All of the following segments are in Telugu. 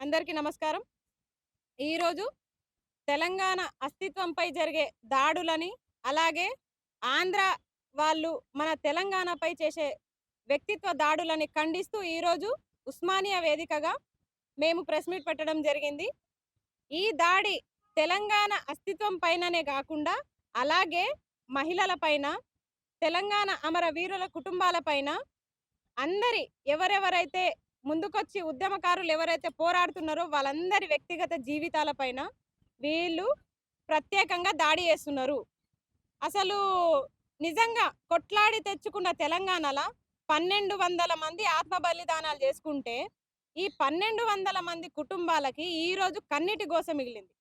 అందరికీ నమస్కారం. ఈరోజు తెలంగాణ అస్తిత్వంపై జరిగే దాడులని, అలాగే ఆంధ్ర వాళ్ళు మన తెలంగాణపై చేసే వ్యక్తిత్వ దాడులని ఖండిస్తూ ఈరోజు ఉస్మానియా వేదికగా మేము ప్రెస్ మీట్ పెట్టడం జరిగింది. ఈ దాడి తెలంగాణ అస్తిత్వం పైననే గాకుండా, అలాగే మహిళల పైన, తెలంగాణ అమరవీరుల కుటుంబాల పైన అందరి ఎవరెవరైతే ముందుకొచ్చి ఉద్యమకారులు ఎవరైతే పోరాడుతున్నారో వాళ్ళందరి వ్యక్తిగత జీవితాల పైన వీళ్ళు ప్రత్యేకంగా దాడి చేస్తున్నారు. అసలు నిజంగా కొట్లాడి తెచ్చుకున్న తెలంగాణల 1200 మంది ఆత్మ బలిదానాలు చేసుకుంటే, ఈ 1200 మంది కుటుంబాలకి ఈరోజు కన్నీటి గోస మిగిలింది.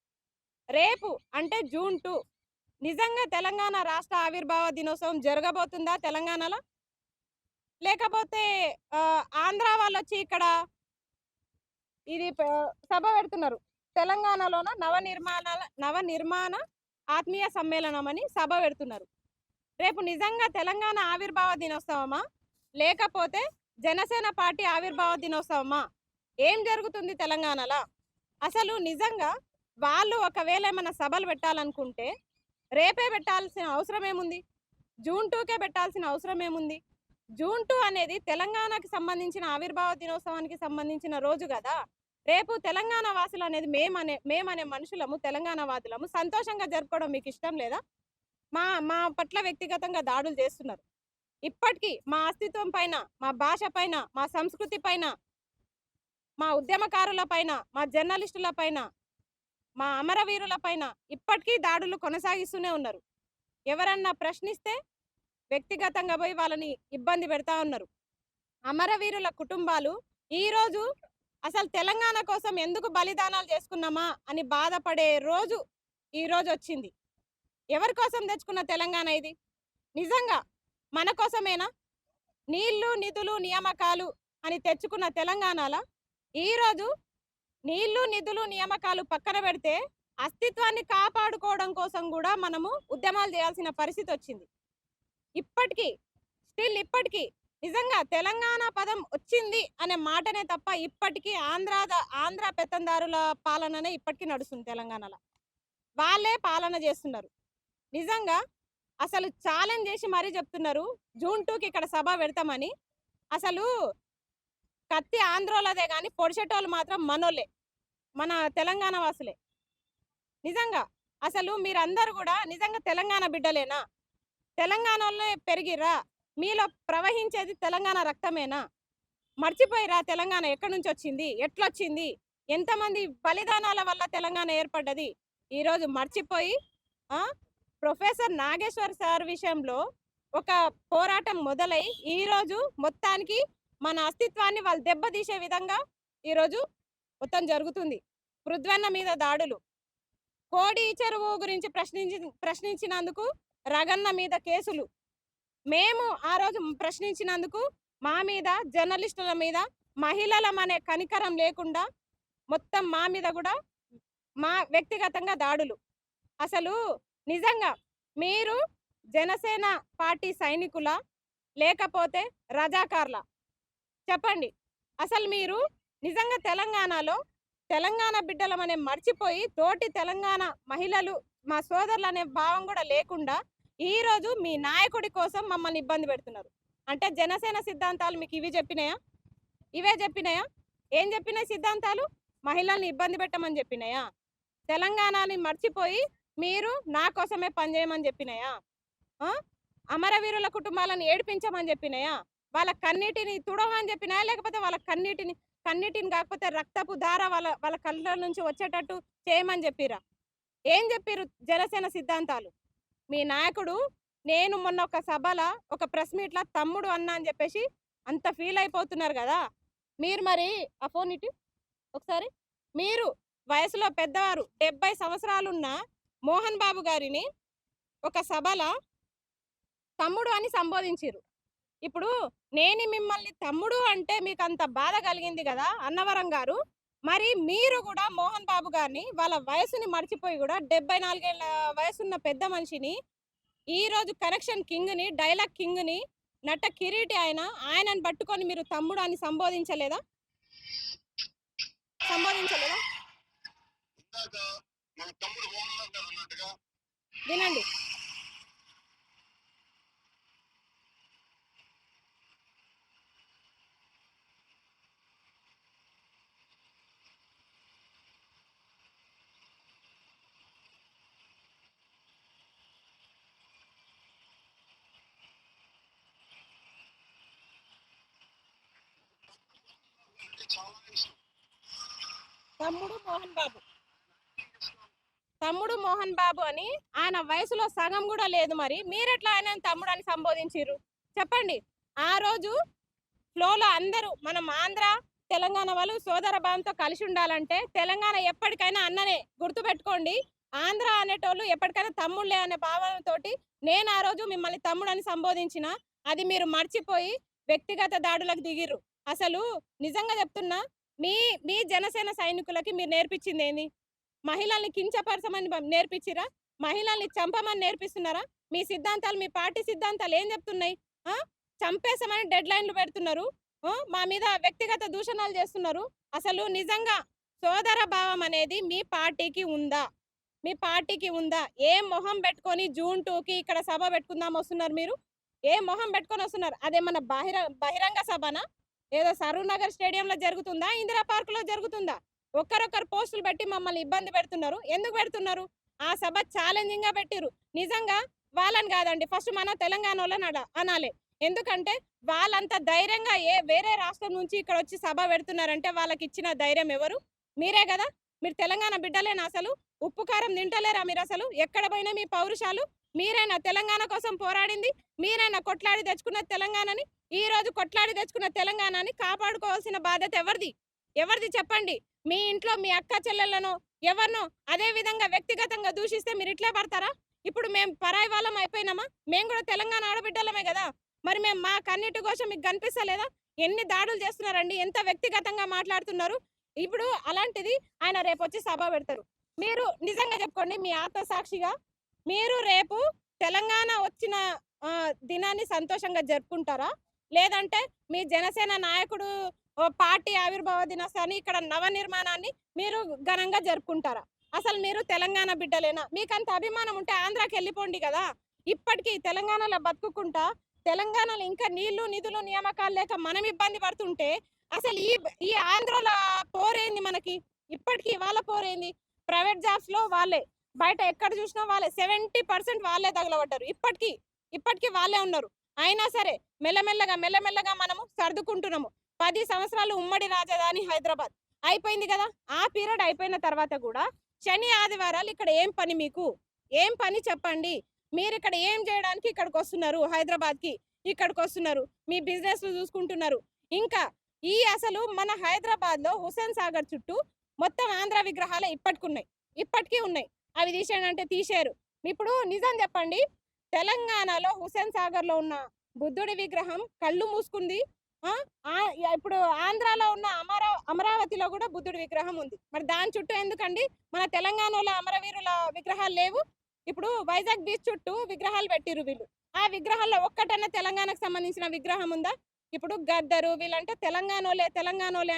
రేపు అంటే జూన్ 2 నిజంగా తెలంగాణ రాష్ట్ర ఆవిర్భావ దినోత్సవం జరగబోతుందా తెలంగాణలో? లేకపోతే ఆంధ్ర వాళ్ళొచ్చి ఇక్కడ ఇది సభ పెడుతున్నారు. తెలంగాణలోన నవనిర్మాణ ఆత్మీయ సమ్మేళనం అని సభ పెడుతున్నారు. రేపు నిజంగా తెలంగాణ ఆవిర్భావ దినోత్సవమా? లేకపోతే జనసేన పార్టీ ఆవిర్భావ దినోత్సవమా? ఏం జరుగుతుంది తెలంగాణలో? అసలు నిజంగా వాళ్ళు ఒకవేళ ఏమైనా సభలు పెట్టాలనుకుంటే రేపే పెట్టాల్సిన అవసరం ఏముంది? జూన్ 2కే పెట్టాల్సిన అవసరం ఏముంది? జూన్ 2 అనేది తెలంగాణకి సంబంధించిన ఆవిర్భావ దినోత్సవానికి సంబంధించిన రోజు కదా. రేపు తెలంగాణ వాసులు అనేది మేమనే మనుషులము, తెలంగాణ వాదులము సంతోషంగా జరుపుకోవడం మీకు ఇష్టం లేదా? మా మా పట్ల వ్యక్తిగతంగా దాడులు చేస్తున్నారు. ఇప్పటికీ మా అస్తిత్వం పైన, మా భాష పైన, మా సంస్కృతి పైన, మా ఉద్యమకారుల పైన, మా జర్నలిస్టుల పైన, మా అమరవీరుల పైన ఇప్పటికీ దాడులు కొనసాగిస్తూనే ఉన్నారు. ఎవరన్నా ప్రశ్నిస్తే వ్యక్తిగతంగా పోయి వాళ్ళని ఇబ్బంది పెడతా ఉన్నారు. అమరవీరుల కుటుంబాలు ఈరోజు అసలు తెలంగాణ కోసం ఎందుకు బలిదానాలు చేసుకున్నామా అని బాధపడే రోజు ఈరోజు వచ్చింది. ఎవరి కోసం తెచ్చుకున్న తెలంగాణ ఇది? నిజంగా మన కోసమేనా? నీళ్లు, నిధులు, నియామకాలు అని తెచ్చుకున్న తెలంగాణలో ఈరోజు నీళ్లు, నిధులు, నియామకాలు పక్కన పెడితే అస్తిత్వాన్ని కాపాడుకోవడం కోసం కూడా మనము ఉద్యమాలు చేయాల్సిన పరిస్థితి వచ్చింది. ఇప్పటికీ నిజంగా తెలంగాణ పదం వచ్చింది అనే మాటనే తప్ప ఇప్పటికీ ఆంధ్ర పెత్తందారుల పాలననే ఇప్పటికీ నడుస్తుంది తెలంగాణలో. వాళ్ళే పాలన చేస్తున్నారు. నిజంగా అసలు ఛాలెంజ్ చేసి మరీ చెప్తున్నారు జూన్ 2కి ఇక్కడ సభ పెడతామని. అసలు కత్తి ఆంధ్రోలదే కానీ పొడిచేటోళ్ళు మాత్రం మనోళ్ళే, మన తెలంగాణ వాసులే. నిజంగా అసలు మీరందరూ కూడా నిజంగా తెలంగాణ బిడ్డలేనా? తెలంగాణలో పెరిగిర్రా? మీలో ప్రవహించేది తెలంగాణ రక్తమేనా? మర్చిపోయిరా తెలంగాణ ఎక్కడి నుంచి వచ్చింది, ఎట్లొచ్చింది, ఎంతమంది బలిదానాల వల్ల తెలంగాణ ఏర్పడ్డది? ఈరోజు మర్చిపోయి ప్రొఫెసర్ నాగేశ్వర్ సార్ విషయంలో ఒక పోరాటం మొదలై ఈరోజు మొత్తానికి మన అస్తిత్వాన్ని వాళ్ళు దెబ్బతీసే విధంగా ఈరోజు మొత్తం జరుగుతుంది. పృథ్వన్న మీద దాడులు, కోడి చెరువు గురించి ప్రశ్నించినందుకు రగన్న మీద కేసులు, మేము ఆ రోజు ప్రశ్నించినందుకు మా మీద, జర్నలిస్టుల మీద, మహిళలమనే కనికరం లేకుండా మొత్తం మా మీద కూడా మా వ్యక్తిగతంగా దాడులు. అసలు నిజంగా మీరు జనసేన పార్టీ సైనికుల లేకపోతే రజాకార్ల? చెప్పండి. అసలు మీరు నిజంగా తెలంగాణలో తెలంగాణ బిడ్డలమనే మర్చిపోయి తోటి తెలంగాణ మహిళలు, మా సోదరులు అనే భావం కూడా లేకుండా ఈరోజు మీ నాయకుడి కోసం మమ్మల్ని ఇబ్బంది పెడుతున్నారు. అంటే జనసేన సిద్ధాంతాలు మీకు ఇవే చెప్పినాయా? ఏం చెప్పినాయి సిద్ధాంతాలు? మహిళల్ని ఇబ్బంది పెట్టమని చెప్పినాయా? తెలంగాణని మర్చిపోయి మీరు నా కోసమే పనిచేయమని చెప్పినాయా? అమరవీరుల కుటుంబాలను ఏడిపించమని చెప్పినాయా? వాళ్ళ కన్నీటిని తుడవని చెప్పినాయా? లేకపోతే వాళ్ళ కన్నీటిని కాకపోతే రక్తపు ధార వాళ్ళ కళ్ళ నుంచి వచ్చేటట్టు చేయమని చెప్పిరా? ఏం చెప్పిరు జనసేన సిద్ధాంతాలు? మీ నాయకుడు నేను మొన్న ఒక సభలో ఒక ప్రెస్ మీట్లా తమ్ముడు అన్న అని చెప్పేసి అంత ఫీల్ అయిపోతున్నారు కదా. మీరు మరి ఆ ఫోన్ ఇటు ఒకసారి. మీరు వయసులో పెద్దవారు 70 సంవత్సరాలున్న మోహన్ బాబు గారిని ఒక సభలో తమ్ముడు అని సంబోధించారు. ఇప్పుడు నేను మిమ్మల్ని తమ్ముడు అంటే మీకు అంత బాధ కలిగింది కదా అన్నవరం గారు. మరి మీరు కూడా మోహన్ బాబు గారిని వాళ్ళ వయసుని మర్చిపోయి కూడా 74 ఏళ్ళ వయసున్న పెద్ద మనిషిని ఈరోజు కనెక్షన్ కింగ్ని, డైలాగ్ కింగ్ని, నట కిరీటి ఆయనని పట్టుకొని మీరు తమ్ముడు అని సంబోధించలేదా? సంపాదించలేదా? వినండి. తమ్ముడు మోహన్ బాబు తమ్ముడు మోహన్ బాబు అని ఆయన వయసులో సగం కూడా లేదు. మరి మీరెట్లా ఆయన తమ్ముడు అని సంబోధించారు చెప్పండి? ఆ రోజు ఫ్లోలో అందరూ మనం ఆంధ్ర తెలంగాణ వాళ్ళు సోదర భావంతో కలిసి ఉండాలంటే తెలంగాణ ఎప్పటికైనా అన్ననే గుర్తుపెట్టుకోండి. ఆంధ్ర అనేటోళ్ళు ఎప్పటికైనా తమ్ముళ్ళే అనే భావనతోటి నేను ఆ రోజు మిమ్మల్ని తమ్ముడు అని సంబోధించిన. అది మీరు మర్చిపోయి వ్యక్తిగత దాడులకు దిగిర్రు. అసలు నిజంగా చెప్తున్నా, మీ మీ జనసేన సైనికులకి మీరు నేర్పించింది ఏంది? మహిళల్ని కించపరచమని నేర్పించిరా? మహిళల్ని చంపమని నేర్పిస్తున్నారా? మీ సిద్ధాంతాలు, మీ పార్టీ సిద్ధాంతాలు ఏం చెప్తున్నాయి? చంపేసామని డెడ్ లైన్లు పెడుతున్నారు. మా మీద వ్యక్తిగత దూషణలు చేస్తున్నారు. అసలు నిజంగా సోదర భావం అనేది మీ పార్టీకి ఉందా? మీ పార్టీకి ఉందా? ఏ మొహం పెట్టుకొని జూన్ 2కి ఇక్కడ సభ పెట్టుకుందాం వస్తున్నారు మీరు? ఏ మొహం పెట్టుకొని వస్తున్నారు? అదేమన్నా బహిరంగ సభనా? ఏదో సరూర్ నగర్ స్టేడియంలో జరుగుతుందా? ఇందిరా పార్క్ లో జరుగుతుందా? ఒక్కరొక్కరు పోస్టులు పెట్టి మమ్మల్ని ఇబ్బంది పెడుతున్నారు. ఎందుకు పెడుతున్నారు? ఆ సభ ఛాలెంజింగ్ గా పెట్టిరు. నిజంగా వాళ్ళని కాదండి, ఫస్ట్ మన తెలంగాణ వాళ్ళని అనాలి. ఎందుకంటే వాళ్ళంత ధైర్యంగా వేరే రాష్ట్రం నుంచి ఇక్కడ వచ్చి సభ పెడుతున్నారంటే వాళ్ళకి ఇచ్చిన ధైర్యం ఎవరు? మీరే కదా. మీరు తెలంగాణ బిడ్డలేనా? అసలు ఉప్పు కారం తింటలేరా మీరు? అసలు ఎక్కడ పోయినా మీ పౌరుషాలు? మీరైనా తెలంగాణ కోసం పోరాడింది? మీరైనా కొట్లాడి తెచ్చుకున్న తెలంగాణని? ఈ రోజు కొట్లాడి తెచ్చుకున్న తెలంగాణని కాపాడుకోవాల్సిన బాధ్యత ఎవరిది చెప్పండి? మీ ఇంట్లో మీ అక్క చెల్లెళ్ళను ఎవరినో అదే విధంగా వ్యక్తిగతంగా దూషిస్తే మీరు ఇట్లే పడతారా? ఇప్పుడు మేము పరాయి వాళ్ళం అయిపోయినామా? మేము కూడా తెలంగాణ ఆడబిడ్డలమే కదా. మరి మేము మా కన్నిటి కోసం మీకు కనిపిస్తలేదా? ఎన్ని దాడులు చేస్తున్నారండి, ఎంత వ్యక్తిగతంగా మాట్లాడుతున్నారు. ఇప్పుడు అలాంటిది ఆయన రేపు వచ్చి సభ పెడతారు. మీరు నిజంగా చెప్పుకోండి, మీ ఆత్మసాక్షిగా మీరు రేపు తెలంగాణ వచ్చిన దినాన్ని సంతోషంగా జరుపుకుంటారా? లేదంటే మీ జనసేన నాయకుడు పార్టీ ఆవిర్భావ దినోత్సవాన్ని, ఇక్కడ నవ నిర్మాణాన్ని మీరు ఘనంగా జరుపుకుంటారా? అసలు మీరు తెలంగాణ బిడ్డలేనా? మీకంత అభిమానం ఉంటే ఆంధ్రాకి వెళ్ళిపోండి కదా. ఇప్పటికీ తెలంగాణలో బతుకుంటా తెలంగాణలో ఇంకా నీళ్లు నిధులు నియామకాలు లేక మనం ఇబ్బంది పడుతుంటే అసలు ఈ ఆంధ్రాల పోరేంది మనకి? ఇప్పటికీ వాళ్ళ పోరేంది? ప్రైవేట్ జాబ్స్ లో వాళ్ళే, బయట ఎక్కడ చూసినా వాళ్ళే, 70% వాళ్ళే తగలబడ్డారు. ఇప్పటికీ వాళ్ళే ఉన్నారు. అయినా సరే మెల్లమెల్లగా మనము సర్దుకుంటున్నాము. 10 సంవత్సరాలు ఉమ్మడి రాజధాని హైదరాబాద్ అయిపోయింది కదా. ఆ పీరియడ్ అయిపోయిన తర్వాత కూడా శని ఆదివారాలు ఇక్కడ ఏం పని? మీకు ఏం పని చెప్పండి? మీరు ఇక్కడ ఏం చేయడానికి ఇక్కడికి వస్తున్నారు? హైదరాబాద్ కి ఇక్కడికి వస్తున్నారు, మీ బిజినెస్ చూసుకుంటున్నారు. ఇంకా అసలు మన హైదరాబాద్ లో హుస్సేన్ సాగర్ చుట్టూ మొత్తం ఆంధ్ర విగ్రహాలే ఇప్పటికీ ఉన్నాయి. అవి తీసేయండి తీసేయరు. ఇప్పుడు నిజం చెప్పండి, తెలంగాణలో హుస్సేన్ సాగర్ లో ఉన్న బుద్ధుడి విగ్రహం కళ్ళు మూసుకుంది. ఇప్పుడు ఆంధ్రాలో ఉన్న అమరావతిలో కూడా బుద్ధుడి విగ్రహం ఉంది. మరి దాని చుట్టూ ఎందుకండి మన తెలంగాణలో అమరవీరుల విగ్రహాలు లేవు? ఇప్పుడు వైజాగ్ బీచ్ చుట్టూ విగ్రహాలు పెట్టిరు వీళ్ళు. ఆ విగ్రహాల్లో ఒక్కటన్నా తెలంగాణకు సంబంధించిన విగ్రహం ఉందా? ఇప్పుడు గద్దరు వీళ్ళంటే తెలంగాణోలే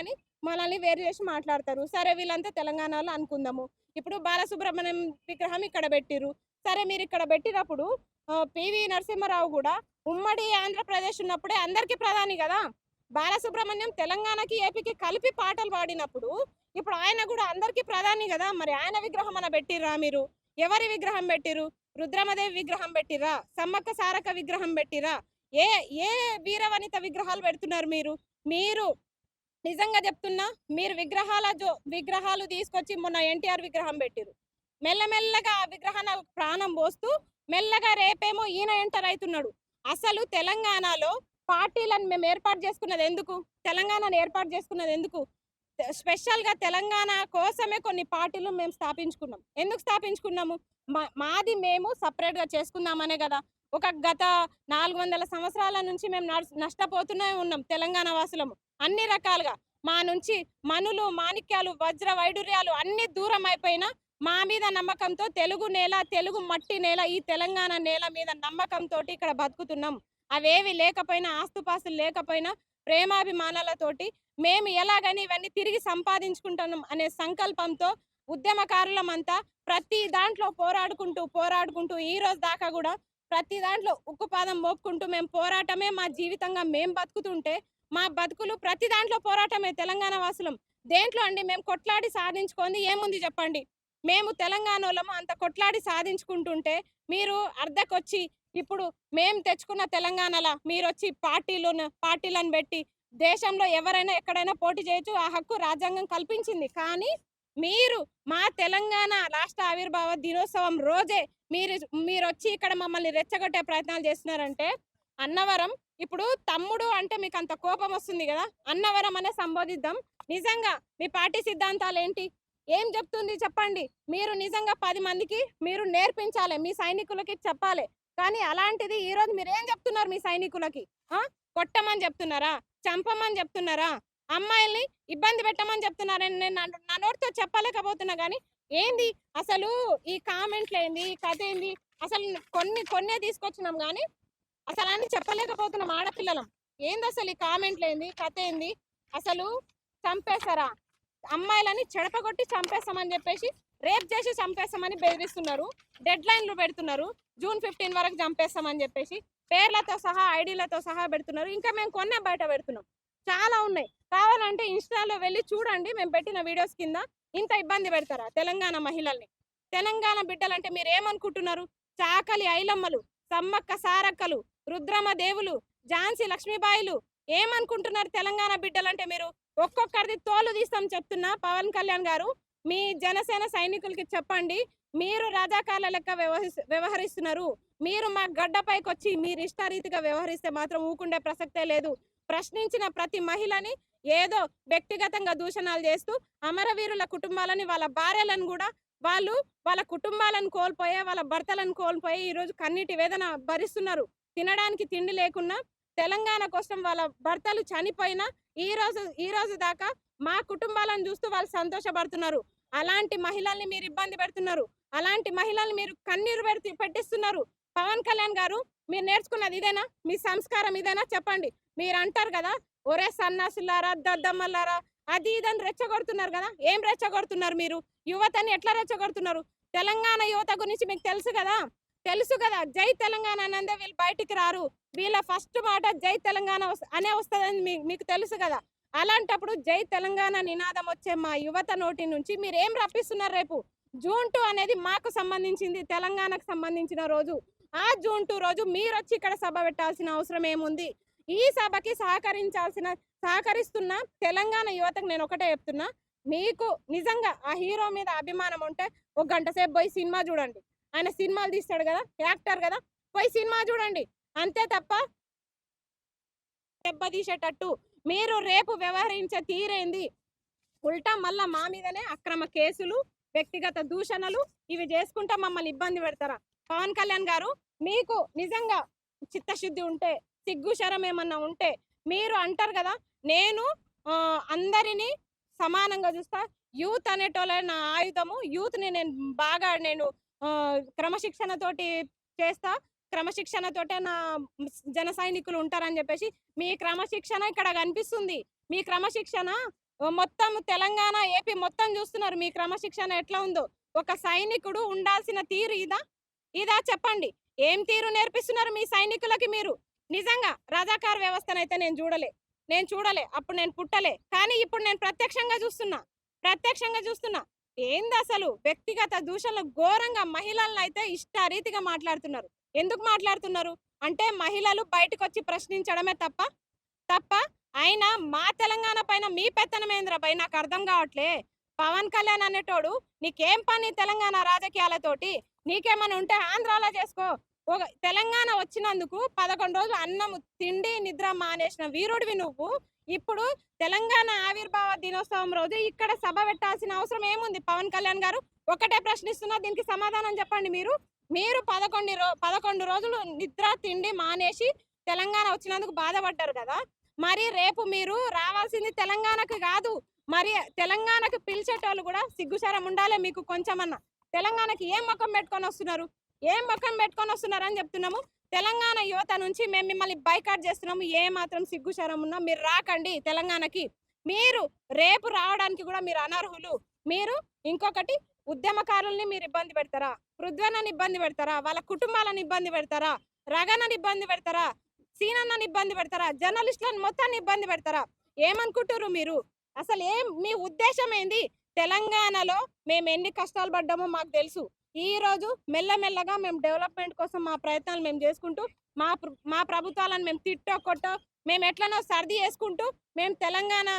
అని మనల్ని వేరు చేసి మాట్లాడతారు. సరే వీళ్ళంతా తెలంగాణలో అనుకుందాము. ఇప్పుడు బాలసుబ్రహ్మణ్యం విగ్రహం ఇక్కడ పెట్టిరు. సరే మీరు ఇక్కడ పెట్టినప్పుడు పివి నరసింహారావు కూడా ఉమ్మడి ఆంధ్రప్రదేశ్ ఉన్నప్పుడే అందరికి ప్రధాని కదా. బాలసుబ్రహ్మణ్యం తెలంగాణకి ఏపీకి కలిపి పాటలు పాడినప్పుడు ఇప్పుడు ఆయన కూడా అందరికి ప్రధాని కదా. మరి ఆయన విగ్రహం అన్న పెట్టిర్రా మీరు? ఎవరి విగ్రహం పెట్టిరు? రుద్రమదేవి విగ్రహం పెట్టిరా? సమ్మక్క సారక విగ్రహం పెట్టిరా? ఏ వీరవనిత విగ్రహాలు పెడుతున్నారు మీరు? నిజంగా చెప్తున్నా, మీరు విగ్రహాలు తీసుకొచ్చి మొన్న ఎన్టీఆర్ విగ్రహం పెట్టిరు. మెల్లమెల్లగా ఆ విగ్రహాన్ని ప్రాణం పోస్తూ మెల్లగా రేపేమో ఈయన ఎంటర్ అవుతున్నాడు. అసలు తెలంగాణలో పార్టీలను మేము ఏర్పాటు చేసుకున్నది ఎందుకు? తెలంగాణను ఏర్పాటు చేసుకున్నది ఎందుకు? స్పెషల్ గా తెలంగాణ కోసమే కొన్ని పార్టీలు మేము స్థాపించుకున్నాం. ఎందుకు స్థాపించుకున్నాము? మాది మేము సపరేట్ గా చేసుకుందామనే కదా. గత 400 సంవత్సరాల నుంచి మేము నష్టపోతూనే ఉన్నాం తెలంగాణ వాసులము. అన్ని రకాలుగా మా నుంచి మనులు మాణిక్యాలు వజ్ర వైడూర్యాలు అన్ని దూరం అయిపోయినా మా మీద నమ్మకంతో తెలుగు నేల, తెలుగు మట్టి నేల, ఈ తెలంగాణ నేల మీద నమ్మకంతో ఇక్కడ బతుకుతున్నాం. అవేవి లేకపోయినా, ఆస్తుపాస్తులు లేకపోయినా, ప్రేమాభిమానాలతోటి మేము ఎలాగని ఇవన్నీ తిరిగి సంపాదించుకుంటున్నాం అనే సంకల్పంతో ఉద్యమకారులమంతా ప్రతి దాంట్లో పోరాడుకుంటూ ఈ రోజు దాకా కూడా ప్రతి దాంట్లో ఉక్కుపాదం మోపుకుంటూ మేము పోరాటమే మా జీవితంగా మేము బతుకుతుంటే మా బతుకులు ప్రతి దాంట్లో పోరాటమే తెలంగాణ వాసులం. దేంట్లో అండి మేము కొట్లాడి సాధించుకుంది ఏముంది చెప్పండి? మేము తెలంగాణోళ్ళము అంత కొట్లాడి సాధించుకుంటుంటే మీరు అర్ధకొచ్చి ఇప్పుడు మేము తెచ్చుకున్న తెలంగాణలా మీరొచ్చి పార్టీలను పెట్టి దేశంలో ఎవరైనా ఎక్కడైనా పోటీ చేయొచ్చు. ఆ హక్కు రాజ్యాంగం కల్పించింది. కానీ మీరు మా తెలంగాణ రాష్ట్ర ఆవిర్భావ దినోత్సవం రోజే మీరొచ్చి ఇక్కడ మమ్మల్ని రెచ్చగొట్టే ప్రయత్నాలు చేస్తున్నారంటే అన్నవరం ఇప్పుడు తమ్ముడు అంటే మీకు అంత కోపం వస్తుంది కదా, అన్నవరం అనే సంబోధిద్దాం. నిజంగా మీ పార్టీ సిద్ధాంతాలు ఏంటి? ఏం చెప్తుంది చెప్పండి? మీరు నిజంగా 10 మందికి మీరు నేర్పించాలి, మీ సైనికులకి చెప్పాలి. కానీ అలాంటిది ఈ రోజు మీరు ఏం చెప్తున్నారు మీ సైనికులకి? కొట్టమని చెప్తున్నారా? చంపమని చెప్తున్నారా? అమ్మాయిల్ని ఇబ్బంది పెట్టమని చెప్తున్నారని నేను నా నోటితో చెప్పలేకపోతున్నా. కానీ ఏంది అసలు ఈ కామెంట్లు ఏంది, ఈ కథ ఏంది? అసలు కొన్నే తీసుకొచ్చినాం కానీ అసలు అని చెప్పలేకపోతున్నాం ఆడపిల్లలం. ఏంది అసలు ఈ కామెంట్లు ఏంది, కథ ఏంది? అసలు చంపేస్తారా? అమ్మాయిలని చెడపగొట్టి చంపేస్తామని చెప్పేసి రేప్ చేసి చంపేస్తామని బెదిరిస్తున్నారు. డెడ్ లైన్లు పెడుతున్నారు. జూన్ 15 వరకు చంపేస్తామని చెప్పేసి పేర్లతో సహా ఐడీలతో సహా పెడుతున్నారు. ఇంకా మేము కొన్నే బయట పెడుతున్నాం. చాలా ఉన్నాయి. కావాలంటే ఇన్స్టాలో వెళ్ళి చూడండి. మేము పెట్టిన వీడియోస్ కింద ఇంత ఇబ్బంది పెడతారా తెలంగాణ మహిళల్ని? తెలంగాణ బిడ్డలంటే మీరు ఏమనుకుంటున్నారు? చాకలి ఐలమ్మలు, సమ్మక్క సారక్కలు, రుద్రమ దేవులు, ఝాన్సీ లక్ష్మీబాయిలు ఏమనుకుంటున్నారు తెలంగాణ బిడ్డలంటే? మీరు ఒక్కొక్కరిది తోలు తీస్తాం చెప్తున్నా. పవన్ కళ్యాణ్ గారు మీ జనసేన సైనికులకి చెప్పండి, మీరు రాజాకార్ల లెక్క వ్యవహరిస్తున్నారు. మీరు మా గడ్డపైకి వచ్చి మీరు ఇష్టారీతిగా వ్యవహరిస్తే మాత్రం ఊకుండే ప్రసక్తే లేదు. ప్రశ్నించిన ప్రతి మహిళని ఏదో వ్యక్తిగతంగా దూషణాలు చేస్తూ అమరవీరుల కుటుంబాలని, వాళ్ళ భార్యలను కూడా వాళ్ళ కుటుంబాలను కోల్పోయే, వాళ్ళ భర్తలను కోల్పోయి ఈరోజు కన్నీటి వేదన భరిస్తున్నారు. తినడానికి తిండి లేకున్నా, తెలంగాణ కోసం వాళ్ళ భర్తలు చనిపోయినా ఈ రోజు దాకా మా కుటుంబాలను చూస్తూ వాళ్ళు సంతోషపడుతున్నారు. అలాంటి మహిళల్ని మీరు ఇబ్బంది పెడుతున్నారు. అలాంటి మహిళల్ని మీరు కన్నీరు పెట్టిస్తున్నారు. పవన్ కళ్యాణ్ గారు మీరు నేర్చుకున్నది ఇదేనా? మీ సంస్కారం ఇదేనా? చెప్పండి. మీరు అంటారు కదా, ఒరే సన్నాసులారా, దద్దమ్మలారా, అది ఇదని రెచ్చగొడుతున్నారు కదా. ఏం రెచ్చగొడుతున్నారు మీరు? యువతని ఎట్లా రెచ్చగొడుతున్నారు? తెలంగాణ యువత గురించి మీకు తెలుసు కదా. జై తెలంగాణ అనందే వీళ్ళు బయటికి రారు. వీళ్ళ ఫస్ట్ మాట జై తెలంగాణ అనే వస్తుందని మీకు తెలుసు కదా. అలాంటప్పుడు జై తెలంగాణ నినాదం వచ్చే మా యువత నోటి నుంచి మీరు ఏం రప్పిస్తున్నారు? రేపు జూన్ 2 అనేది మాకు సంబంధించింది, తెలంగాణకు సంబంధించిన రోజు. ఆ జూన్ 2 రోజు మీరు వచ్చి ఇక్కడ సభ పెట్టాల్సిన అవసరం ఏముంది? ఈ సభకి సహకరిస్తున్న తెలంగాణ యువతకు నేను ఒకటే చెప్తున్నా, మీకు నిజంగా ఆ హీరో మీద అభిమానం ఉంటే 1 గంట సేపు పోయి సినిమా చూడండి. ఆయన సినిమాలు తీస్తాడు కదా, యాక్టర్ కదా, పోయి సినిమా చూడండి. అంతే తప్ప దెబ్బతీసేటట్టు మీరు రేపు వ్యవహరించే తీరేంది? ఉల్టా మళ్ళా మా మీదనే అక్రమ కేసులు, వ్యక్తిగత దూషణలు ఇవి చేసుకుంటా మమ్మల్ని ఇబ్బంది పెడతారా? పవన్ కళ్యాణ్ గారు మీకు నిజంగా చిత్తశుద్ధి ఉంటే, సిగ్గు శరం ఏమన్నా ఉంటే మీరు అంటారు కదా, నేను అందరినీ సమానంగా చూస్తా, యూత్ అనేటోళ్ళ నా ఆయుధము, యూత్ని నేను క్రమశిక్షణతోటి చేస్తా, క్రమశిక్షణతోటే నా జన సైనికులు ఉంటారని చెప్పేసి మీ క్రమశిక్షణ ఇక్కడ కనిపిస్తుంది. మీ క్రమశిక్షణ మొత్తం తెలంగాణ ఏపీ మొత్తం చూస్తున్నారు. మీ క్రమశిక్షణ ఎట్లా ఉందో. ఒక సైనికుడు ఉండాల్సిన తీరు ఇదా చెప్పండి. ఏం తీరు నేర్పిస్తున్నారు మీ సైనికులకి మీరు? నిజంగా రజాకార్ వ్యవస్థనైతే నేను చూడలే, అప్పుడు నేను పుట్టలే. కానీ ఇప్పుడు నేను ప్రత్యక్షంగా చూస్తున్నా. ఏంది అసలు వ్యక్తిగత దూషణలు ఘోరంగా మహిళలను అయితే ఇష్టారీతిగా మాట్లాడుతున్నారు. ఎందుకు మాట్లాడుతున్నారు అంటే మహిళలు బయటకు వచ్చి ప్రశ్నించడమే తప్ప అయినా మా తెలంగాణ పైన మీ పెత్తనమేంద్రపై నాకు అర్థం కావట్లే. పవన్ కళ్యాణ్ అనేటోడు నీకేం పని తెలంగాణ రాజకీయాలతోటి? నీకేమని ఉంటే ఆంధ్రాలో చేసుకో. తెలంగాణ వచ్చినందుకు 11 రోజులు అన్నం తిండి నిద్ర మానేసిన వీరుడివి నువ్వు. ఇప్పుడు తెలంగాణ ఆవిర్భావ దినోత్సవం రోజు ఇక్కడ సభ పెట్టాల్సిన అవసరం ఏముంది? పవన్ కళ్యాణ్ గారు ఒకటే ప్రశ్నిస్తున్నా, దీనికి సమాధానం చెప్పండి. మీరు 11 రోజులు నిద్ర తిండి మానేసి తెలంగాణ వచ్చినందుకు బాధపడ్డారు కదా. మరి రేపు మీరు రావాల్సింది తెలంగాణకు కాదు, మరి తెలంగాణకు పిలిచేటోళ్ళు కూడా సిగ్గుశరం ఉండాలి మీకు కొంచెమన్నా. తెలంగాణకి ఏం ముఖం పెట్టుకొని వస్తున్నారు అని చెప్తున్నాము. తెలంగాణ యువత నుంచి మేము మిమ్మల్ని బైకాట్ చేస్తున్నాము. ఏ మాత్రం సిగ్గు శరం ఉన్నా మీరు రాకండి తెలంగాణకి. మీరు రేపు రావడానికి కూడా మీరు అనర్హులు. మీరు ఇంకొకటి ఉద్యమకారుల్ని మీరు ఇబ్బంది పెడతారా? పృథ్వన్నని ఇబ్బంది పెడతారా? వాళ్ళ కుటుంబాలను ఇబ్బంది పెడతారా? రగన్నని ఇబ్బంది పెడతారా? సీనన్నని ఇబ్బంది పెడతారా? జర్నలిస్టులను మొత్తాన్ని ఇబ్బంది పెడతారా? ఏమనుకుంటుర్రు మీరు? అసలు మీ ఉద్దేశం ఏంది? తెలంగాణలో మేము ఎన్ని కష్టాలు పడ్డామో మాకు తెలుసు. ఈ రోజు మెల్లమెల్లగా మేము డెవలప్మెంట్ కోసం మా ప్రయత్నాలు మేము చేసుకుంటూ మా ప్రభుత్వాలను మేము తిట్టో కొట్టో మేము ఎట్లనో సర్ది చేసుకుంటూ మేము తెలంగాణ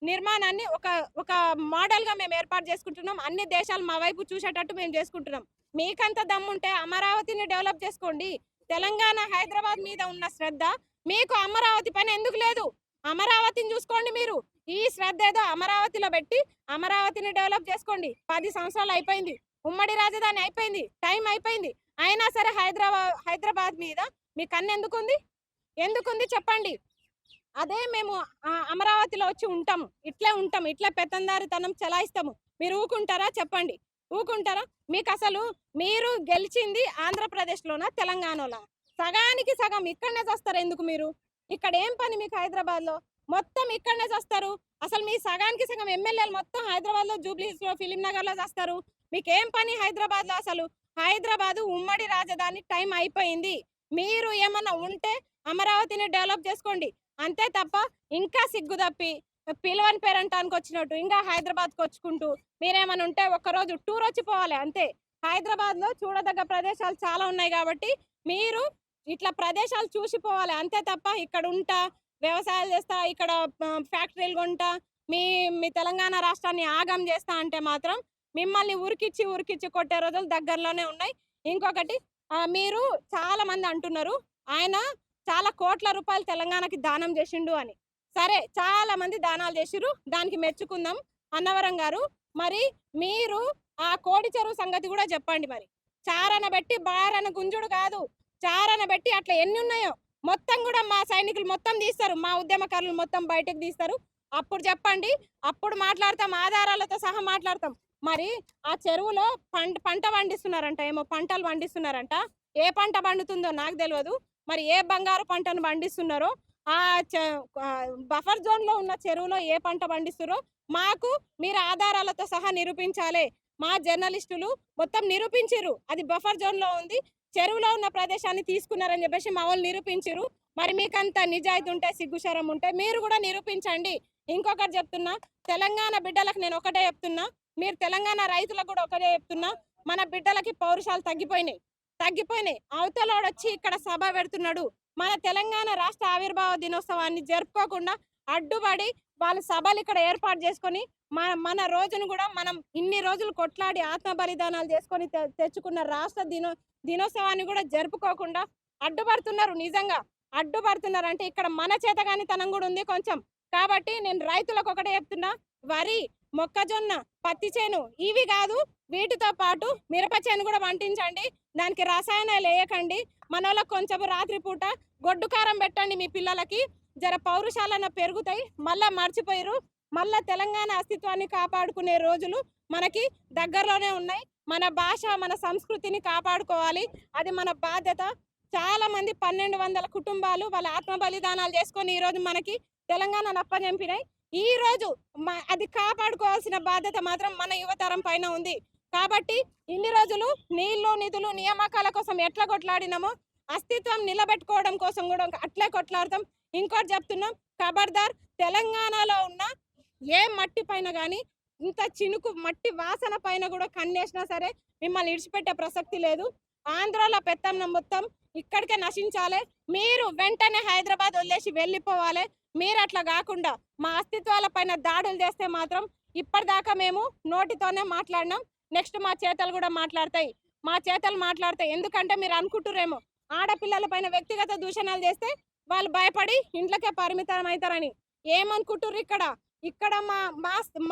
నిర్మాణాన్ని ఒక ఒక మోడల్ గా మేము ఏర్పాటు చేసుకుంటున్నాం. అన్ని దేశాలు మా వైపు చూసేటట్టు మేము చేసుకుంటున్నాం. మీకంత దమ్ముంటే అమరావతిని డెవలప్ చేసుకోండి. తెలంగాణ హైదరాబాద్ మీద ఉన్న శ్రద్ధ మీకు అమరావతి పైన ఎందుకు లేదు? అమరావతిని చూసుకోండి. మీరు ఈ శ్రద్ధ ఏదో అమరావతిలో పెట్టి అమరావతిని డెవలప్ చేసుకోండి. 10 సంవత్సరాలు అయిపోయింది. ఉమ్మడి రాజధాని అయిపోయింది. టైం అయిపోయింది. అయినా సరే హైదరాబాద్ మీద మీ కన్ను ఎందుకుంది చెప్పండి. అదే మేము అమరావతిలో వచ్చి ఉంటాము. ఇట్లా పెత్తందారితనం చలాయిస్తాము. మీరు ఊకుంటారా? చెప్పండి. ఊకుంటారా? మీకు అసలు మీరు గెలిచింది ఆంధ్రప్రదేశ్లోనా తెలంగాణలోనా? సగానికి సగం ఇక్కడనే చేస్తారు. ఎందుకు మీరు ఇక్కడ ఏం పని మీకు? హైదరాబాద్ లో మొత్తం ఇక్కడనే చేస్తారు. అసలు మీ సగానికి సగం ఎమ్మెల్యేలు మొత్తం హైదరాబాద్ లో, జూబ్లీస్ లో, ఫిలిం నగర్ లో చేస్తారు. మీకేం పని హైదరాబాద్ లో? అసలు హైదరాబాద్ ఉమ్మడి రాజధాని టైం అయిపోయింది. మీరు ఏమన్నా ఉంటే అమరావతిని డెవలప్ చేసుకోండి. అంతే తప్ప ఇంకా సిగ్గు తప్పి పిలవని పేరంటానికి వచ్చినట్టు ఇంకా హైదరాబాద్ కు వచ్చుకుంటూ మీరేమన్నా ఉంటే ఒక్కరోజు టూర్ వచ్చిపోవాలి అంతే. హైదరాబాద్ లో చూడదగ్గ ప్రదేశాలు చాలా ఉన్నాయి కాబట్టి మీరు ఇట్లా ప్రదేశాలు చూసిపోవాలి అంతే తప్ప ఇక్కడ ఉంటా, వ్యవసాయాలు చేస్తా, ఇక్కడ ఫ్యాక్టరీలు కొంటా, మీ తెలంగాణ రాష్ట్రాన్ని ఆగం చేస్తా అంటే మాత్రం మిమ్మల్ని ఉరికిచ్చి కొట్టే రోజులు దగ్గరలోనే ఉన్నాయి. ఇంకొకటి మీరు చాలా మంది అంటున్నారు ఆయన చాలా కోట్ల రూపాయలు తెలంగాణకి దానం చేసిండు అని. సరే, చాలా మంది దానాలు చేసిరు, దానికి మెచ్చుకుందాం. అన్నవరం గారు, మరి మీరు ఆ కోడి చెరువు సంగతి కూడా చెప్పండి. మరి చారన పెట్టి బారన గుంజుడు కాదు, చారన పెట్టి అట్లా ఎన్ని ఉన్నాయో మొత్తం కూడా మా సైనికులు మొత్తం తీస్తారు, మా ఉద్యమకారులు మొత్తం బయటకు తీస్తారు. అప్పుడు చెప్పండి, అప్పుడు మాట్లాడతాం, ఆధారాలతో సహా మాట్లాడతాం. మరి ఆ చెరువులో పంట పండిస్తున్నారంట, ఏమో పంటలు పండిస్తున్నారంట. ఏ పంట పండుతుందో నాకు తెలియదు. మరి ఏ బంగారు పంటను పండిస్తున్నారో, ఆ బఫర్ జోన్ లో ఉన్న చెరువులో ఏ పంట పండిస్తున్నారో మాకు మీరు ఆధారాలతో సహా నిరూపించాలి. మా జర్నలిస్టులు మొత్తం నిరూపించారు అది బఫర్ జోన్ లో ఉంది, చెరువులో ఉన్న ప్రదేశాన్ని తీసుకున్నారని చెప్పేసి మా వాళ్ళు నిరూపించారు. మరి మీకంత నిజాయితీ ఉంటే, సిగ్గుశరం ఉంటే మీరు కూడా నిరూపించండి. ఇంకొకటి చెప్తున్నా, తెలంగాణ బిడ్డలకు నేను ఒకటే చెప్తున్నా, మీరు తెలంగాణ రైతులకు కూడా ఒకటే చెప్తున్నా, మన బిడ్డలకి పౌరుషాలు తగ్గిపోయినాయి. అవతలోడు వచ్చి ఇక్కడ సభ పెడుతున్నాడు, మన తెలంగాణ రాష్ట్ర ఆవిర్భావ దినోత్సవాన్ని జరుపుకోకుండా అడ్డుపడి వాళ్ళ సభలు ఇక్కడ ఏర్పాటు చేసుకొని మన రోజును కూడా మనం ఇన్ని రోజులు కొట్లాడి ఆత్మ బలిదానాలు చేసుకొని తెచ్చుకున్న రాష్ట్ర దినోత్సవాన్ని కూడా జరుపుకోకుండా అడ్డుపడుతున్నారు. నిజంగా అడ్డుపడుతున్నారు అంటే ఇక్కడ మన చేతగానితనం కూడా ఉంది కొంచెం. కాబట్టి నేను రైతులకు ఒకటే చెప్తున్నా, వరి, మొక్కజొన్న, పత్తి చేను ఇవి కాదు, వీటితో పాటు మిరప చేను కూడా పండించండి. దానికి రసాయనాలు వేయకండి. మనోళ్ళకి కొంచెం రాత్రిపూట గొడ్డు కారం పెట్టండి. మీ పిల్లలకి జర పౌరుషాలన్న పెరుగుతాయి. మళ్ళా మర్చిపోయారు. మళ్ళా తెలంగాణ అస్తిత్వాన్ని కాపాడుకునే రోజులు మనకి దగ్గరలోనే ఉన్నాయి. మన భాష, మన సంస్కృతిని కాపాడుకోవాలి, అది మన బాధ్యత. చాలా మంది 1200 కుటుంబాలు వాళ్ళ ఆత్మ బలిదానాలు చేసుకొని ఈ రోజు మనకి తెలంగాణ అప్పజెంపినాయి. ఈ రోజు అది కాపాడుకోవాల్సిన బాధ్యత మాత్రం మన యువతరం పైన ఉంది. కాబట్టి ఇన్ని రోజులు నీళ్లు, నిధులు, నియామకాల కోసం ఎట్లా కొట్లాడినామో అస్తిత్వం నిలబెట్టుకోవడం కోసం కూడా అట్లే కొట్లాడతాం. ఇంకోటి చెప్తున్నాం, ఖబర్దార్, తెలంగాణలో ఉన్న ఏ మట్టి పైన కానీ ఇంత చినుకు మట్టి వాసన పైన కూడా కన్నేసినా సరే మిమ్మల్ని ఇడిచిపెట్టే ప్రసక్తి లేదు. ఆంధ్రాలో పెత్తనం మొత్తం ఇక్కడికే నశించాలి. మీరు వెంటనే హైదరాబాద్ వదిలేసి వెళ్ళిపోవాలి. మీరు అట్లా కాకుండా మా అస్తిత్వాల పైన దాడులు చేస్తే మాత్రం ఇప్పటిదాకా మేము నోటితోనే మాట్లాడినాం, నెక్స్ట్ మా చేతలు కూడా మాట్లాడతాయి. ఎందుకంటే మీరు అనుకుంటురేమో ఆడపిల్లల పైన వ్యక్తిగత దూషణలు చేస్తే వాళ్ళు భయపడి ఇంట్లోకే పరిమితం అవుతారని. ఏమనుకుంటుర్రు? ఇక్కడ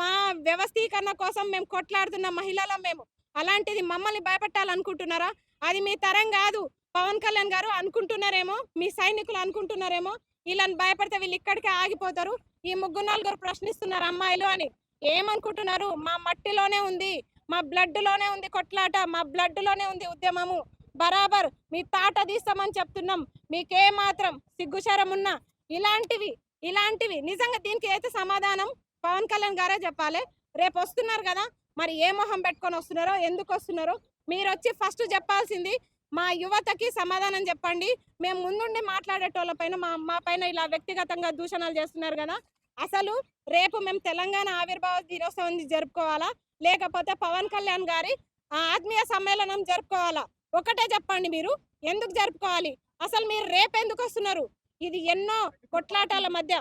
మా వ్యవస్థీకరణ కోసం మేము కొట్లాడుతున్న మహిళలం మేము. అలాంటిది మమ్మల్ని భయపెట్టాలనుకుంటున్నారా? అది మీ తరం కాదు. పవన్ కళ్యాణ్ గారు అనుకుంటున్నారేమో, మీ సైనికులు అనుకుంటున్నారేమో వీళ్ళని భయపడితే వీళ్ళు ఇక్కడికే ఆగిపోతారు, ఈ 3-4 ప్రశ్నిస్తున్నారు అమ్మాయిలు అని. ఏమనుకుంటున్నారు? మా మట్టిలోనే ఉంది, మా బ్లడ్ లోనే ఉంది కొట్లాట, మా బ్లడ్ లోనే ఉంది ఉద్యమము. బరాబర్ మీ తాట తీస్తామని చెప్తున్నాం. మీకే మాత్రం సిగ్గుశరం ఉన్నా ఇలాంటివి ఇలాంటివి నిజంగా దీనికి అయితే సమాధానం పవన్ కళ్యాణ్ గారే చెప్పాలి. రేపు వస్తున్నారు కదా, మరి ఏ మొహం పెట్టుకొని వస్తున్నారో, ఎందుకు వస్తున్నారో మీరు వచ్చి ఫస్ట్ చెప్పాల్సింది. మా యువతకి సమాధానం చెప్పండి. మేము ముందుండి మాట్లాడేటోళ్ళ పైన మా పైన ఇలా వ్యక్తిగతంగా దూషణలు చేస్తున్నారు కదా, అసలు రేపు మేము తెలంగాణ ఆవిర్భావ దినోత్సవం జరుపుకోవాలా, లేకపోతే పవన్ కళ్యాణ్ గారి ఆత్మీయ సమ్మేళనం జరుపుకోవాలా? ఒకటే చెప్పండి. మీరు ఎందుకు జరుపుకోవాలి? అసలు మీరు రేపు ఎందుకు వస్తున్నారు? ఇది ఎన్నో కొట్లాటాల మధ్య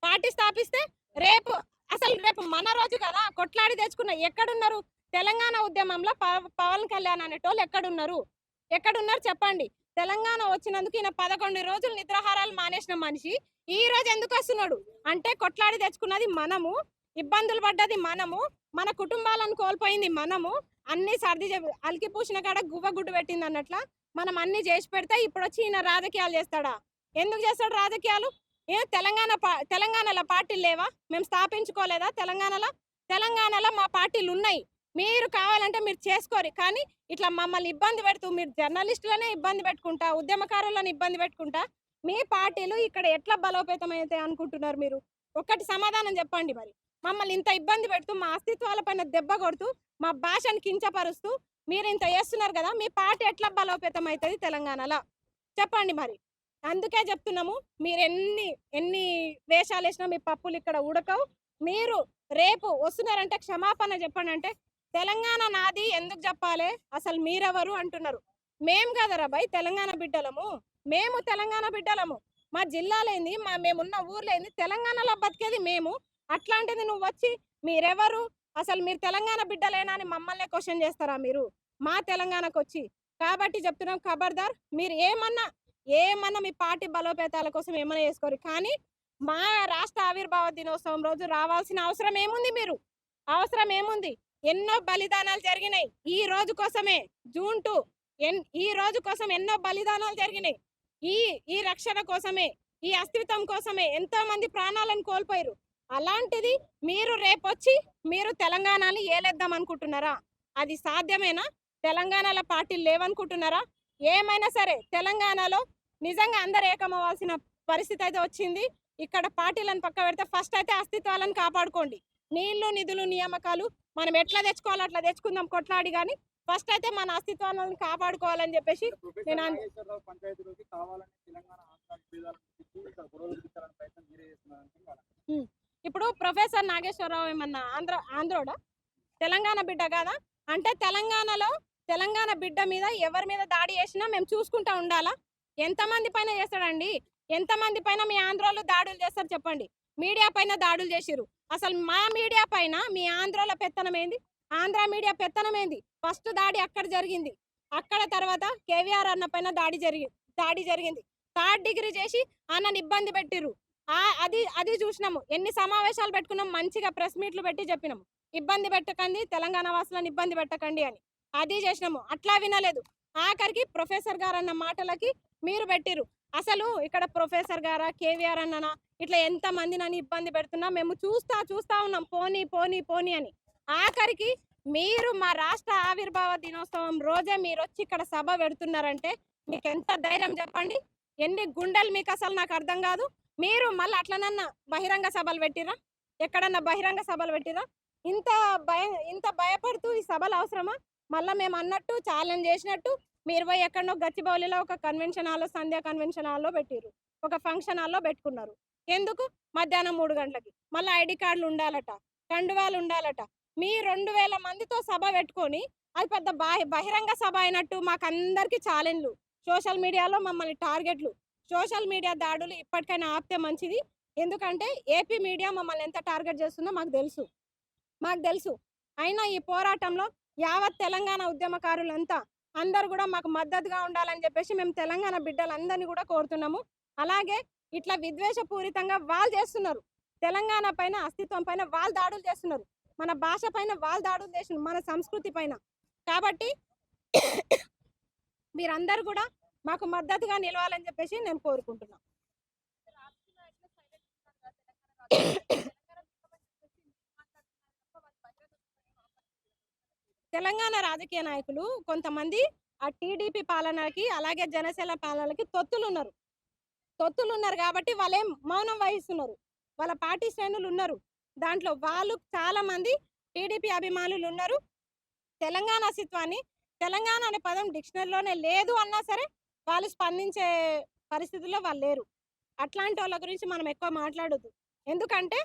పార్టీ స్థాపిస్తే రేపు అసలు రేపు మన రోజు కదా, కొట్లాడి తెచ్చుకున్న ఎక్కడున్నారు? తెలంగాణ ఉద్యమంలో పవన్ కళ్యాణ్ అనేటోళ్ళు ఎక్కడున్నారు? ఎక్కడున్నారు చెప్పండి. తెలంగాణ వచ్చినందుకు ఈయన 11 రోజులు నిద్రాహారాలు మానేసిన మనిషి ఈ రోజు ఎందుకు వస్తున్నాడు అంటే, కొట్లాడి తెచ్చుకున్నది మనము, ఇబ్బందులు పడ్డది మనము, మన కుటుంబాలను కోల్పోయింది మనము, అన్ని సర్ది అలికి పూసిన కాడ గువ్వ గుడ్డు పెట్టింది అన్నట్ల మనం అన్ని చేసి పెడితే ఇప్పుడు వచ్చి ఈయన రాజకీయాలు చేస్తాడా? ఎందుకు చేస్తాడు రాజకీయాలు? ఏ తెలంగాణలో పార్టీలు లేవా? మేము స్థాపించుకోలేదా తెలంగాణలో? తెలంగాణలో మా పార్టీలు ఉన్నాయి. మీరు కావాలంటే మీరు చేసుకోరు. కానీ ఇట్లా మమ్మల్ని ఇబ్బంది పెడుతూ, మీరు జర్నలిస్టులనే ఇబ్బంది పెట్టుకుంటా, ఉద్యమకారులను ఇబ్బంది పెట్టుకుంటా మీ పార్టీలు ఇక్కడ ఎట్లా బలోపేతం అయితే అనుకుంటున్నారు మీరు? ఒక్కటి సమాధానం చెప్పండి. మరి మమ్మల్ని ఇంత ఇబ్బంది పెడుతూ, మా అస్తిత్వాల పైన దెబ్బ కొడుతూ, మా భాషను కించపరుస్తూ మీరు ఇంత చేస్తున్నారు కదా, మీ పార్టీ ఎట్లా బలోపేతం అవుతుంది తెలంగాణలో చెప్పండి. మరి అందుకే చెప్తున్నాము, మీరు ఎన్ని ఎన్ని వేషాలు వేసినా మీ పప్పులు ఇక్కడ ఉడకవు. మీరు రేపు వస్తున్నారంటే క్షమాపణ చెప్పండి. అంటే తెలంగాణ నాది ఎందుకు చెప్పాలి? అసలు మీరెవరు అంటున్నారు. మేం కదరా భయ్ తెలంగాణ బిడ్డలము, మేము తెలంగాణ బిడ్డలము. మా జిల్లాలేంది, మేమున్న ఊర్లేంది, తెలంగాణలో బతికేది మేము. అట్లాంటిది నువ్వు వచ్చి మీరెవరు, అసలు మీరు తెలంగాణ బిడ్డలేనా అని మమ్మల్ని క్వశ్చన్ చేస్తారా మీరు మా తెలంగాణకు వచ్చి? కాబట్టి చెప్తున్నాం, ఖబర్దార్. మీరు ఏమన్నా మీ పార్టీ బలోపేతాల కోసం ఏమైనా చేసుకోరు, కానీ మా రాష్ట్ర ఆవిర్భావ దినోత్సవం రోజు రావాల్సిన అవసరం ఏముంది? మీరు అవసరం ఏముంది? ఎన్నో బలిదానాలు జరిగినాయి ఈ రోజు కోసమే. జూన్ 2 ఈ రోజు కోసం ఎన్నో బలిదానాలు జరిగినాయి. ఈ ఈ రక్షణ కోసమే, ఈ అస్తిత్వం కోసమే ఎంతో మంది ప్రాణాలను కోల్పోయారు. అలాంటిది మీరు రేపొచ్చి మీరు తెలంగాణని ఏలేద్దాం అనుకుంటున్నారా? అది సాధ్యమేనా? తెలంగాణలో పార్టీలు లేవనుకుంటున్నారా? ఏమైనా సరే తెలంగాణలో నిజంగా అందరు ఏకమవ్వాల్సిన పరిస్థితి అయితే వచ్చింది. ఇక్కడ పార్టీలను పక్క పెడితే ఫస్ట్ అయితే అస్తిత్వాలను కాపాడుకోండి. నీళ్లు, నిధులు, నియామకాలు మనం ఎట్లా తెచ్చుకోవాలో అట్లా తెచ్చుకుందాం కొట్లాడి, కానీ ఫస్ట్ అయితే మన అస్తిత్వాలను కాపాడుకోవాలని చెప్పేసి నేను ఇప్పుడు ప్రొఫెసర్ నాగేశ్వరరావు ఏమన్నా ఆంధ్రోడా? తెలంగాణ బిడ్డ కాదా? అంటే తెలంగాణ బిడ్డ మీద ఎవరి మీద దాడి చేసినా మేము చూసుకుంటా ఉండాలా? ఎంతమంది పైన చేస్తాడండి? ఎంతమంది పైన మీ ఆంధ్రాలో దాడులు చేస్తారు చెప్పండి. మీడియా పైన దాడులు చేసిరు. అసలు మా మీడియా పైన మీ ఆంధ్రాలో పెత్తనం ఏంది? ఆంధ్ర మీడియా పెత్తనం ఏంది? ఫస్ట్ దాడి అక్కడ జరిగింది. అక్కడ తర్వాత కేవీఆర్ అన్న పైన దాడి జరిగింది. 3rd డిగ్రీ చేసి అన్నని ఇబ్బంది పెట్టిరు. అది చూసినాము. ఎన్ని సమావేశాలు పెట్టుకున్నాం, మంచిగా ప్రెస్ మీట్లు పెట్టి చెప్పినాము, ఇబ్బంది పెట్టకండి, తెలంగాణ వాసులను ఇబ్బంది పెట్టకండి అని. అది చేసినాము. అట్లా వినలేదు. ఆఖరికి ప్రొఫెసర్ గారు అన్న మాటలకి మీరు పెట్టిరు. అసలు ఇక్కడ ప్రొఫెసర్ గారా, కేవీఆర్ అన్ననా, ఇట్లా ఎంత మంది నన్ను ఇబ్బంది పెడుతున్నా మేము చూస్తా ఉన్నాం, పోనీ పోనీ పోనీ అని. ఆఖరికి మీరు మా రాష్ట్ర ఆవిర్భావ దినోత్సవం రోజే మీరు వచ్చి ఇక్కడ సభ పెడుతున్నారంటే మీకు ఎంత ధైర్యం చెప్పండి? ఎన్ని గుండెలు మీకు? అసలు నాకు అర్థం కాదు. మీరు మళ్ళీ అట్లనన్నా బహిరంగ సభలు పెట్టిరా? ఎక్కడన్నా బహిరంగ సభలు పెట్టిరా? ఇంత భయపడుతూ ఈ సభలు అవసరమా? మళ్ళీ మేము అన్నట్టు ఛాలెంజ్ చేసినట్టు మీరు పోయి ఎక్కడో గచ్చిబౌలిలో ఒక కన్వెన్షన్ హాల్లో, సంధ్యా కన్వెన్షన్ హాల్లో పెట్టిరు, ఒక ఫంక్షన్ హాల్లో పెట్టుకున్నారు. ఎందుకు? మధ్యాహ్నం 3 గంటలకి. మళ్ళీ ఐడి కార్డులు ఉండాలట, కండువాలు ఉండాలట. మీ 2000 మందితో సభ పెట్టుకొని అది పెద్ద బహిరంగ సభ అయినట్టు మాకు అందరికి ఛాలెంజ్లు, సోషల్ మీడియాలో మమ్మల్ని టార్గెట్లు. సోషల్ మీడియా దాడులు ఇప్పటికైనా ఆపితే మంచిది. ఎందుకంటే ఏపీ మీడియా మమ్మల్ని ఎంత టార్గెట్ చేస్తుందో మాకు తెలుసు. అయినా ఈ పోరాటంలో యావత్ తెలంగాణ ఉద్యమకారులంతా అందరు కూడా మాకు మద్దతుగా ఉండాలని చెప్పేసి మేము తెలంగాణ బిడ్డలందరినీ కూడా కోరుతున్నాము. అలాగే ఇట్లా విద్వేషపూరితంగా వాళ్ళు చేస్తున్నారు, తెలంగాణ పైన, అస్తిత్వం పైన వాళ్ళు దాడులు చేస్తున్నారు, మన భాష పైన వాళ్ళు దాడులు చేస్తున్నారు, మన సంస్కృతి పైన. కాబట్టి మీరందరూ కూడా మాకు మద్దతుగా నిలవాలని చెప్పేసి నేను కోరుకుంటున్నాను. తెలంగాణ రాజకీయ నాయకులు కొంతమంది ఆ టీడీపీ పాలనకి అలాగే జనసేన పాలనకి తొత్తులున్నారు కాబట్టి వాళ్ళేం మౌనం వహిస్తున్నారు. వాళ్ళ పార్టీ శ్రేణులు ఉన్నారు. దాంట్లో వాళ్ళు చాలా మంది టీడీపీ అభిమానులు ఉన్నారు. తెలంగాణ అస్తిత్వాన్ని తెలంగాణ అనే పదం డిక్షనరీలోనే లేదు అన్నా సరే వాళ్ళు స్పందించే పరిస్థితుల్లో వాళ్ళు లేరు. అట్లాంటి వాళ్ళ గురించి మనం ఎక్కువ మాట్లాడొద్దు. ఎందుకంటే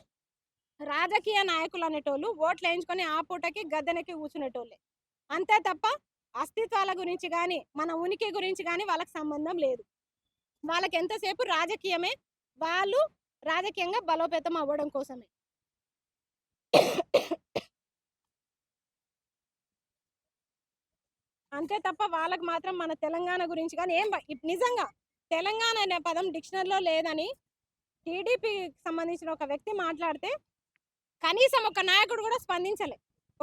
రాజకీయ నాయకులు అనేటోళ్ళు ఓట్లు వేయించుకొని ఆ పూటకి గద్దెనెక్కి కూర్చునేటోళ్ళే. అంతే తప్ప అస్తిత్వాల గురించి గాని, మన ఉనికి గురించి గాని వాళ్ళకి సంబంధం లేదు. వాళ్ళకి ఎంతసేపు రాజకీయమే. వాళ్ళు రాజకీయంగా బలోపేతం అవ్వడం కోసమే. అంతే తప్ప వాళ్ళకి మాత్రం మన తెలంగాణ గురించి కానీ ఏం నిజంగా తెలంగాణ అనే పదం డిక్షనరీలో లేదని టీడీపీకి సంబంధించిన ఒక వ్యక్తి మాట్లాడితే కనీసం ఒక నాయకుడు కూడా స్పందించలే.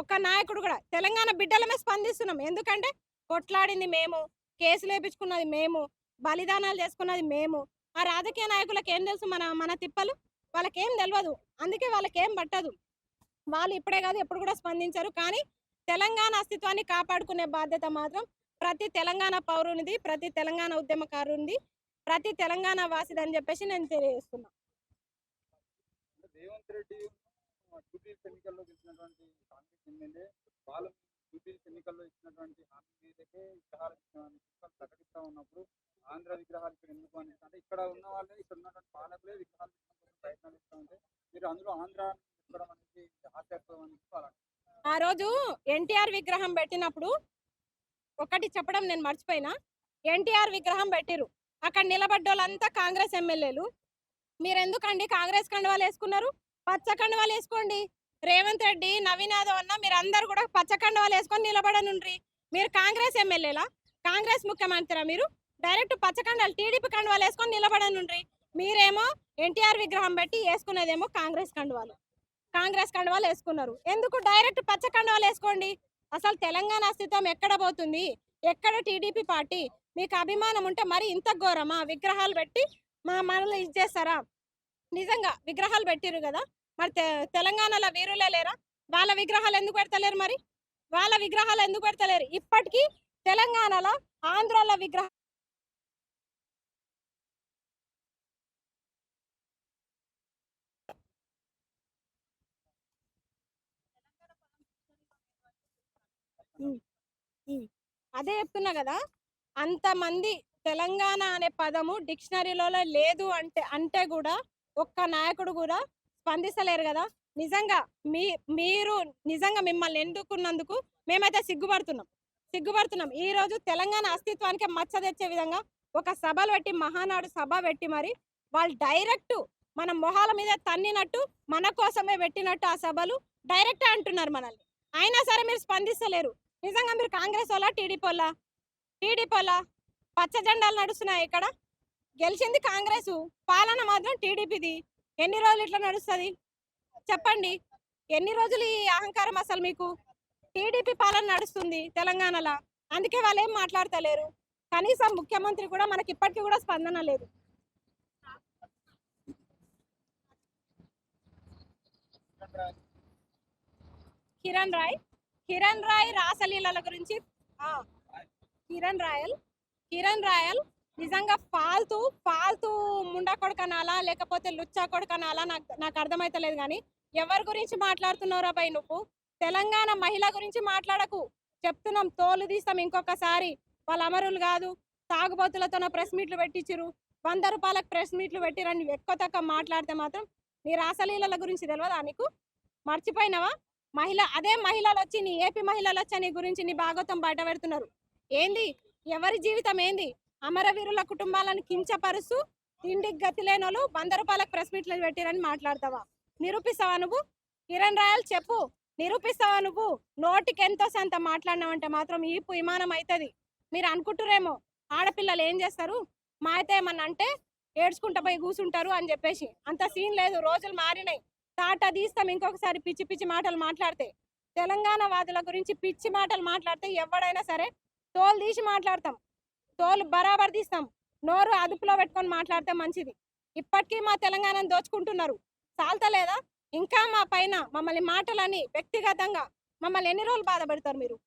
ఒక్క నాయకుడు కూడా తెలంగాణ బిడ్డలమే స్పందిస్తున్నాం. ఎందుకంటే కొట్లాడింది మేము, కేసులు వేపించుకున్నది మేము, బలిదానాలు చేసుకున్నది మేము. ఆ రాజకీయ నాయకులకు ఏం తెలుసు మన మన తిప్పలు? వాళ్ళకేం తెలియదు. అందుకే వాళ్ళకేం పట్టదు. వాళ్ళు ఇప్పుడే కాదు ఎప్పుడు కూడా స్పందించరు. కానీ తెలంగాణ అస్తిత్వాన్ని కాపాడుకునే బాధ్యత మాత్రం ప్రతి తెలంగాణ పౌరునిది, ప్రతి తెలంగాణ ఉద్యమకారునిది, ప్రతి తెలంగాణ వాసిది అని చెప్పేసి నేను తెలియజేస్తున్నా. రేవంత్ రెడ్డి జూబ్లీహిల్స్ ఎన్నికల్లో గెలిచినటువంటి కాంగ్రెస్ ఎమ్మెల్యే వాళ్ళు జూబ్లీహిల్స్ ఎన్నికల్లో ఇచ్చినటువంటి హామీ మీదకే విగ్రహాలు ప్రకటిస్తా ఉన్నప్పుడు ఆంధ్ర విగ్రహాలు ఇక్కడ ఎందుకు అని అంటే ఇక్కడ ఉన్న వాళ్ళే ఇక్కడ ఉన్నటువంటి పాలకులే విగ్రహాలు ప్రయత్నాలు ఇస్తూ ఉంటే మీరు అందులో ఆంధ్ర ఇవ్వడం అనేది హాస్యాస్పదం అని ఆ రోజు ఎన్టీఆర్ విగ్రహం పెట్టినప్పుడు ఒకటి చెప్పడం నేను మర్చిపోయినా. ఎన్టీఆర్ విగ్రహం పెట్టిరు, అక్కడ నిలబడ్డోళ్ళంతా కాంగ్రెస్ ఎమ్మెల్యేలు. మీరెందుకండి కాంగ్రెస్ కండువాలు వేసుకున్నారు? పచ్చ కండువాలు వేసుకోండి. రేవంత్ రెడ్డి, నవీన్ యాదవ్ అన్న మీరు అందరు కూడా పచ్చ కండువాలు వేసుకొని నిలబడనుండ్రి. మీరు కాంగ్రెస్ ఎమ్మెల్యేలా? కాంగ్రెస్ ముఖ్యమంత్రి మీరు? డైరెక్ట్ పచ్చ కండువాలు టీడీపీ కండువాలు వేసుకొని నిలబడనుండ్రి. మీరేమో ఎన్టీఆర్ విగ్రహం పెట్టి వేసుకునేదేమో కాంగ్రెస్ కండువాలు వేసుకున్నారు. ఎందుకు డైరెక్ట్ పచ్చ కండువాలు వేసుకోండి. అసలు తెలంగాణ అస్తిత్వం ఎక్కడ పోతుంది? ఎక్కడ టీడీపీ పార్టీ? మీకు అభిమానం ఉంటే మరి ఇంత ఘోరమా? విగ్రహాలు పెట్టి మనల్ని ఇచ్చేస్తారా? నిజంగా విగ్రహాలు పెట్టిరు కదా, మరి తెలంగాణలో వీరులే లేరా? వాళ్ళ విగ్రహాలు ఎందుకు పెడతలేరు? మరి వాళ్ళ విగ్రహాలు ఎందుకు పెడతలేరు? ఇప్పటికీ తెలంగాణలో ఆంధ్రాల విగ్రహం అదే చెప్తున్నా కదా, అంతమంది తెలంగాణ అనే పదము డిక్షనరీలో లేదు అంటే కూడా ఒక్క నాయకుడు కూడా స్పందిస్తలేరు కదా. నిజంగా మీరు నిజంగా మిమ్మల్ని ఎన్నుకున్నందుకు మేమైతే సిగ్గుపడుతున్నాం. ఈ రోజు తెలంగాణ అస్తిత్వానికి మచ్చ తెచ్చే విధంగా ఒక సభలు పెట్టి, మహానాడు సభ పెట్టి మరి వాళ్ళు డైరెక్ట్ మన మొహాల మీద తన్నినట్టు, మన కోసమే పెట్టినట్టు ఆ సభలు డైరెక్ట్ అంటున్నారు మనల్ని. అయినా సరే మీరు స్పందిస్తలేరు. నిజంగా మీరు కాంగ్రెస్ వాళ్ళ టీడీపీ వాళ్ళ? పచ్చ జెండాలు నడుస్తున్నాయి ఇక్కడ. గెలిచింది కాంగ్రెస్, పాలన మాత్రం టీడీపీది. ఎన్ని రోజులు ఇట్లా నడుస్తుంది చెప్పండి? ఎన్ని రోజులు ఈ అహంకారం? అసలు మీకు టీడీపీ పాలన నడుస్తుంది తెలంగాణలో, అందుకే వాళ్ళు ఏం మాట్లాడతలేరు. కనీసం ముఖ్యమంత్రి కూడా మనకి ఇప్పటికీ కూడా స్పందన లేదు. కిరణ్ రాయ్ రాసలీలల గురించి కిరణ్ రాయల్ నిజంగా ఫాల్తూ ముండా కొడుకనాలా లేకపోతే లుచ్చా కొడుకనాలా నాకు అర్థమైతలేదు. కానీ ఎవరి గురించి మాట్లాడుతున్నారా పై? నువ్వు తెలంగాణ మహిళ గురించి మాట్లాడకు. చెప్తున్నాం, తోలు తీస్తాం ఇంకొకసారి. వాళ్ళ అమరులు కాదు, తాగుబోతులతో ప్రెస్ మీట్లు పెట్టించిరు, 100 రూపాయలకు ప్రెస్ మీట్లు పెట్టిరని ఎక్కువ తక్కువ మాట్లాడితే మాత్రం నీ రాసలీలల గురించి తెలియదా నీకు? మర్చిపోయినావా? అదే మహిళలు వచ్చి, నీ ఏపీ మహిళలు వచ్చి నీ గురించి నీ భాగవతం బయట పెడుతున్నారు. ఏంది? ఎవరి జీవితం ఏంది? అమరవీరుల కుటుంబాలను కించపరుస్తూ తిండికి గతి లేనోళ్ళు 100 రూపాయలకు ప్రెస్ మీట్లు పెట్టిరని మాట్లాడతావా? నిరూపిస్తావా నువ్వు? కిరణ్ రాయల్ చెప్పు, నిరూపిస్తావా నువ్వు? నోటికి ఎంతో సంత మాట్లాడినావంటే మాత్రం ఈపు విమానం అవుతుంది. మీరు అనుకుంటురేమో ఆడపిల్లలు ఏం చేస్తారు, మా అయితే ఏమన్నా అంటే ఏడ్చుకుంటా పోయి కూర్చుంటారు అని చెప్పేసి. అంత సీన్ లేదు. రోజులు మారినాయి. తాట తీస్తాం ఇంకొకసారి పిచ్చి పిచ్చి మాటలు మాట్లాడితే. తెలంగాణ వాదుల గురించి పిచ్చి మాటలు మాట్లాడితే ఎవడైనా సరే తోలు తీసి మాట్లాడతాం, తోలు బరాబర్ తీస్తాం. నోరు అదుపులో పెట్టుకొని మాట్లాడితే మంచిది. ఇప్పటికీ మా తెలంగాణను దోచుకుంటున్నారు. చాలతలేదా ఇంకా మా పైన మమ్మల్ని మాటలని వ్యక్తిగతంగా మమ్మల్ని ఎన్ని రోజులు బాధ పెడతారు మీరు?